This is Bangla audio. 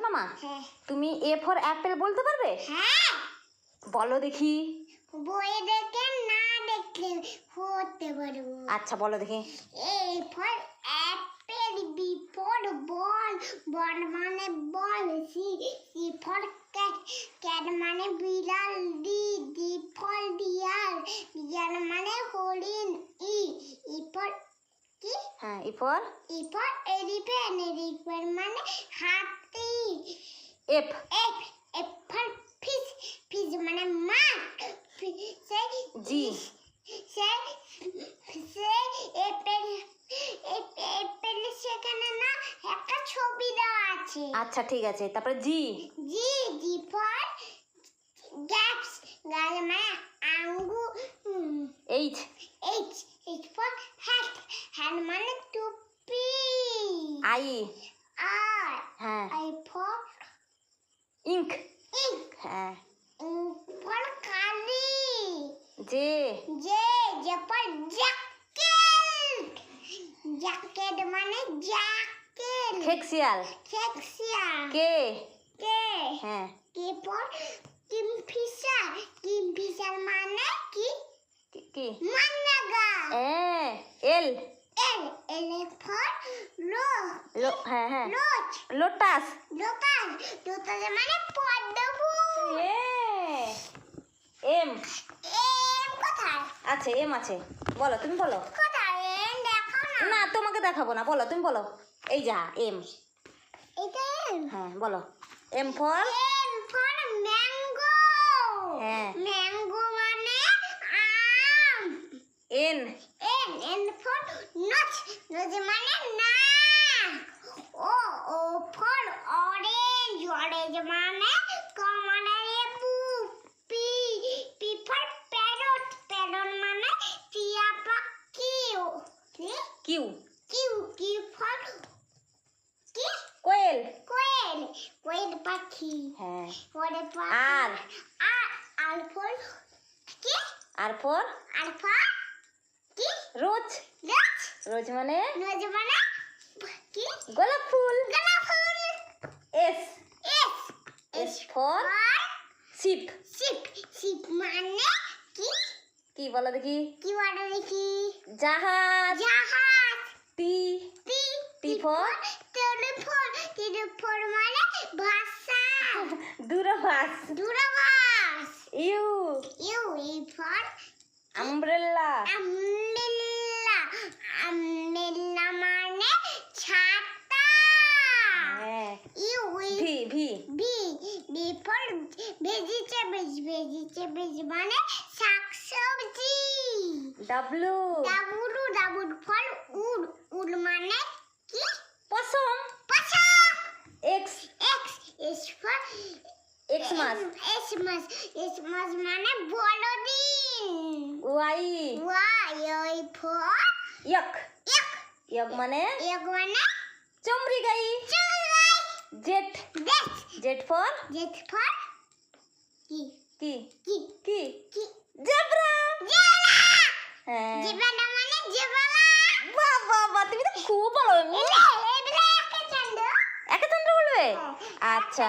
মামা? হ্যাঁ। তুমি এ ফর অ্যাপেল বলতে পারবে? হ্যাঁ। বলো দেখি। বই দেখে না দেখলে পড়তে পারবো। আচ্ছা বলো দেখি। A for apple, B for ball, ball মানে ball, C for cat, cat মানে বিড়াল, ডি ফর ডিয়ার, ডিয়ার মানে হরিণ, ই ফর কি? হ্যাঁ, ই ফর এলিফ্যান্ট, এলিফ্যান্ট মানে হাতি, F F for fish, fish মানে মাছ, জি এপেল সেখানে না একটা ছবি দেওয়া আছে। আচ্ছা ঠিক আছে, তারপরে জি জি ফর গ্যাপস, গাছ মানে আঙ্গুর, H H for hat, hat মানে টুপি, আই হ্যাঁ আই ফর ইঙ্ক ইঙ্ক, হ্যাঁ ফর কালি, জে ফর জ্যাকেট, জ্যাকেট মানে জ্যাকেট, খেক্সিয়াল কে হ্যাঁ কে ফর কিংফিশার, কিংফিশার মানে কি? কি মান্নাগা, এল এল ফর হ্যাঁ হ্যাঁ লোচ, লোটাস লোটাস মানে পদ্ম ফুল। এম কোথায় আছে? এম আছে, বলো তুমি বলো। কোথায় দেখো না। না তোমাকে দেখাবো না, বলো তুমি বলো। এই যা এম, এটা হ্যাঁ বলো। এম ফর ম্যাঙ্গো, হ্যাঁ ম্যাঙ্গো মানে আম, N N for notch, notch মানে না, ও ফর অরেঞ্জ, অরেঞ্জ মানে কমলা লেবু, পি ফর প্যারট, প্যারট মানে টিয়া পাখি, কিউ কিউ ফর কি? কোয়েল কোয়েল পাখি, হ্যাঁ ওরে আর আর ফর কি? আর ফর কি? রোজ রোজ মানে কি? গোলাপ ফুল। গোলাপ ফুল। S S for ship ship মানে কি? কি বলো দেখি। কি বলে দেখি? জাহাজ টি টি ফর টেলিফোন মানে ভাষা, দূরভাষ। ইউ ফর আমব্রেলা আমব্রেলা মানে ছাতা, হ্যাঁ ইউ ভি ফর ভেজিটেবলস মানে শাকসবজি, ডাব্লু ডাবল ফর উড মানে কি? পছম। এক্স ফর এক্সমাস এক্সমাস মানে বড়দিন, ওয়াই ফর ইয়ক মানে চমড়ি গাই। জেড ফর কি জেব্রা। হ্যাঁ বাবা তুমি তো খুব ভালো। একে চন্দ্র বলবে? আচ্ছা